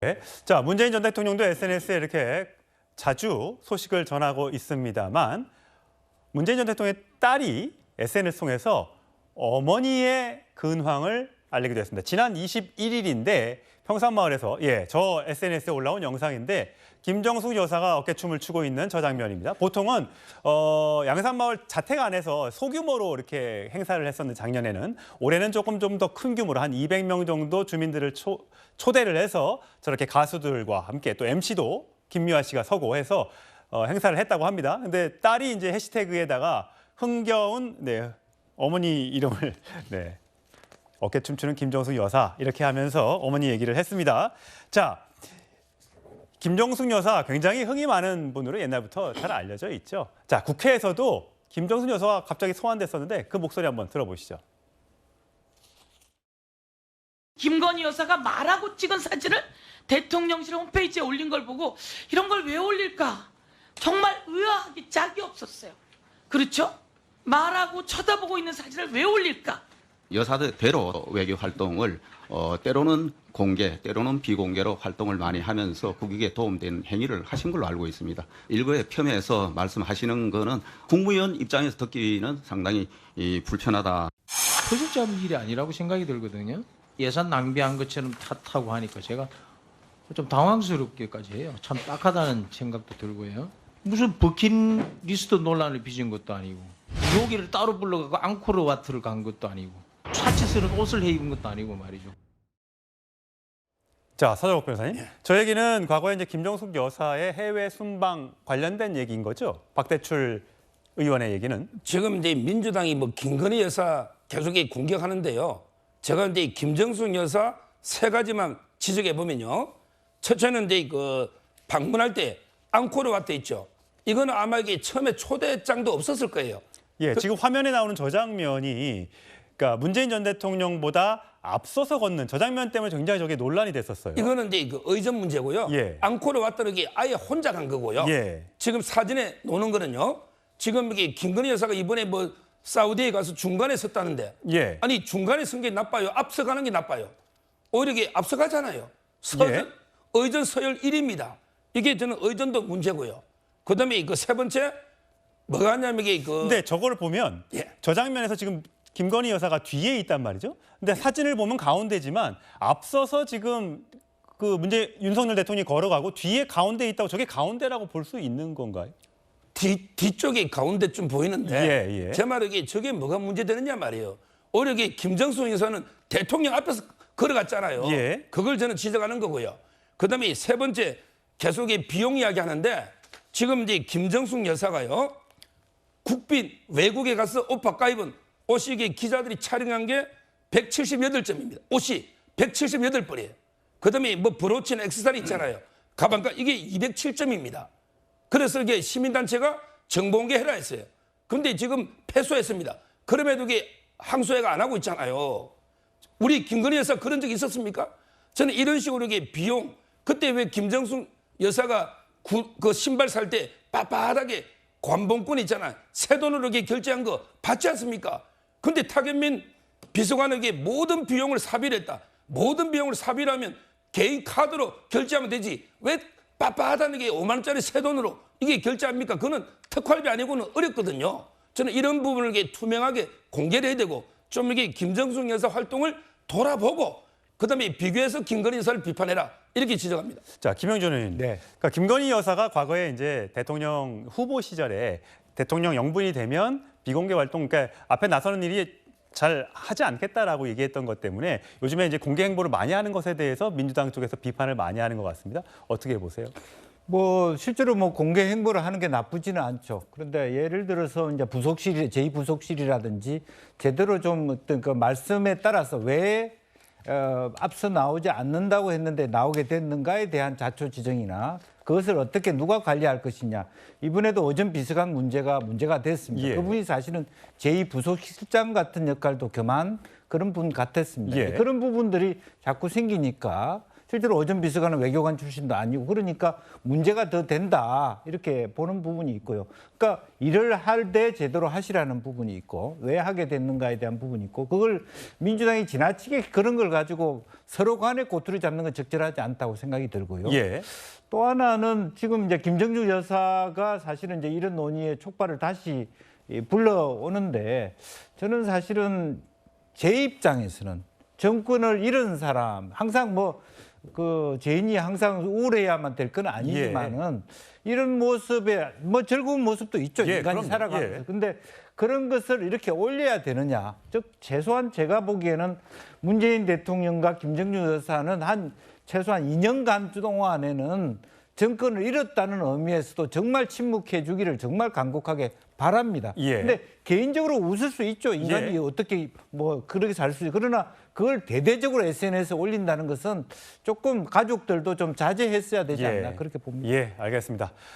네. 자, 문재인 전 대통령도 SNS에 이렇게 자주 소식을 전하고 있습니다만 문재인 전 대통령의 딸이 SNS 통해서 어머니의 근황을 알리기도 했습니다. 지난 21일인데 평산마을에서 저 SNS에 올라온 영상인데 김정숙 여사가 어깨춤을 추고 있는 저 장면입니다. 보통은 양산마을 자택 안에서 소규모로 이렇게 행사를 했었는데 작년에는 올해는 조금 좀 더 큰 규모로 한 200명 정도 주민들을 초대를 해서 저렇게 가수들과 함께 또 MC도 김미화 씨가 서고 해서 행사를 했다고 합니다. 근데 딸이 이제 해시태그에다가 흥겨운 어머니 이름을 어깨 춤추는 김정숙 여사 이렇게 하면서 어머니 얘기를 했습니다. 자, 김정숙 여사 굉장히 흥이 많은 분으로 옛날부터 잘 알려져 있죠. 자, 국회에서도 김정숙 여사가 갑자기 소환됐었는데 그 목소리 한번 들어보시죠. 김건희 여사가 말하고 찍은 사진을 대통령실 홈페이지에 올린 걸 보고 이런 걸 왜 올릴까? 정말 의아하기 짝이 없었어요. 그렇죠? 말하고 쳐다보고 있는 사진을 왜 올릴까? 여사대로 외교 활동을 때로는 공개, 때로는 비공개로 활동을 많이 하면서 국익에 도움되는 행위를 하신 걸로 알고 있습니다. 일부의 폄훼해서 말씀하시는 거는 국무위원 입장에서 듣기는 상당히 불편하다. 터질 잡을 일이 아니라고 생각이 들거든요. 예산 낭비한 것처럼 탓하고 하니까 제가 좀 당황스럽게까지 해요. 참 딱하다는 생각도 들고요. 무슨 버킷리스트 논란을 빚은 것도 아니고 여기를 따로 불러가고 앙코르와트를 간 것도 아니고 사치스러운 옷을 입은 것도 아니고 말이죠. 자, 서정욱 변호사님. 저 얘기는 과거에 이제 김정숙 여사의 해외 순방 관련된 얘기인 거죠? 박대출 의원의 얘기는. 지금 이제 민주당이 뭐 김건희 여사 계속 공격하는데요. 제가 이제 김정숙 여사 세 가지만 지적해 보면요. 첫째는 이제 그 방문할 때 앙코르와트 있죠. 이거는 아마 이게 처음에 초대장도 없었을 거예요. 지금 화면에 나오는 저 장면이 그러니까 문재인 전 대통령보다 앞서서 걷는 저 장면 때문에 굉장히 저게 논란이 됐었어요. 이거는 이제 그 의전 문제고요. 앙코르와트는 이게 아예 혼자 간 거고요. 지금 사진에 노는 거는요. 지금 이게 김건희 여사가 이번에 뭐 사우디에 가서 중간에 섰다는데 아니 중간에 선 게 나빠요? 앞서가는 게 나빠요? 오히려 이게 앞서가잖아요. 의전 서열 1위입니다. 이게 저는 의전도 문제고요. 그다음에 그 세 번째 뭐가 하냐면 이게 근데 저걸 보면 저 장면에서 지금 김건희 여사가 뒤에 있단 말이죠. 근데 사진을 보면 가운데지만 앞서서 지금 그 윤석열 대통령이 걸어가고 뒤에 가운데 있다고 저게 가운데라고 볼 수 있는 건가요? 뒤쪽이 가운데 좀 보이는데 제 말은 이게 저게 뭐가 문제되느냐 말이에요. 오히려 이게 김정숙 여사는 대통령 앞에서 걸어갔잖아요. 그걸 저는 지적하는 거고요. 그다음에 세 번째 계속 비용 이야기 하는데 지금 이제 김정숙 여사가요. 국빈 외국에 가서 옷 바꿔 입은 옷이 기자들이 촬영한 게 178점입니다. 옷이 178벌이에요. 그다음에 뭐 브로치나 액세서리 있잖아요. 가방가 이게 207점입니다. 그래서 이게 시민단체가 정보공개 해라 했어요. 그런데 지금 패소했습니다. 그럼에도 이게 항소회가 안 하고 있잖아요. 우리 김건희 여사 그런 적 있었습니까? 저는 이런 식으로 이게 비용 그때 왜 김정숙 여사가 그 신발 살 때 빳빳하게 관봉권 있잖아요. 새 돈으로 이렇게 결제한 거 받지 않습니까? 근데 타겟민 비서관에게 모든 비용을 삽입을 했다. 모든 비용을 삽입을 하면 개인 카드로 결제하면 되지. 왜 빳빳한 게 5만 원짜리 새 돈으로 이게 결제합니까? 그거는 특활비 아니고는 어렵거든요. 저는 이런 부분을 이렇게 투명하게 공개를 해야 되고 좀 이렇게 김정숙 여사 활동을 돌아보고 그다음에 비교해서 김건희 여사를 비판해라. 이렇게 지적합니다. 자, 김영준 의원님. 그러니까 김건희 여사가 과거에 이제 대통령 후보 시절에 대통령 영분이 되면 비공개 활동, 그러니까 앞에 나서는 일이 잘 하지 않겠다라고 얘기했던 것 때문에 요즘에 이제 공개 행보를 많이 하는 것에 대해서 민주당 쪽에서 비판을 많이 하는 것 같습니다. 어떻게 보세요? 뭐 실제로 뭐 공개 행보를 하는 게 나쁘지는 않죠. 그런데 예를 들어서 이제 부속실, 제2부속실이라든지 제대로 좀 어떤 그 말씀에 따라서 왜 앞서 나오지 않는다고 했는데 나오게 됐는가에 대한 자초 지정이나 그것을 어떻게 누가 관리할 것이냐. 이번에도 오전 비서관 문제가 됐습니다. 그분이 사실은 제2부속실장 같은 역할도 겸한 그런 분 같았습니다. 그런 부분들이 자꾸 생기니까 실제로 어전 비서관은 외교관 출신도 아니고 그러니까 문제가 더 된다 이렇게 보는 부분이 있고요. 그러니까 일을 할 때 제대로 하시라는 부분이 있고 왜 하게 됐는가에 대한 부분이 있고 그걸 민주당이 지나치게 그런 걸 가지고 서로 간에 꼬투리 잡는 건 적절하지 않다고 생각이 들고요. 예. 또 하나는 지금 이제 김정주 여사가 사실은 이제 이런 논의의 촉발을 다시 불러오는데 저는 사실은 제 입장에서는 정권을 잃은 사람 항상 뭐 그 죄인이 항상 우울해야만 될 건 아니지만은 이런 모습에 뭐 즐거운 모습도 있죠. 예, 인간이 그럼요. 살아가면서. 예. 근데 그런 것을 이렇게 올려야 되느냐. 즉 최소한 제가 보기에는 문재인 대통령과 김정주 여사는 한 최소한 2년간 동안에는 정권을 잃었다는 의미에서도 정말 침묵해 주기를 정말 간곡하게 바랍니다. 예. 근데 개인적으로 웃을 수 있죠. 인간이 예. 어떻게 뭐 그렇게 살 수 있죠. 그러나 그걸 대대적으로 SNS에 올린다는 것은 조금 가족들도 좀 자제했어야 되지 않나 그렇게 봅니다. 예, 알겠습니다.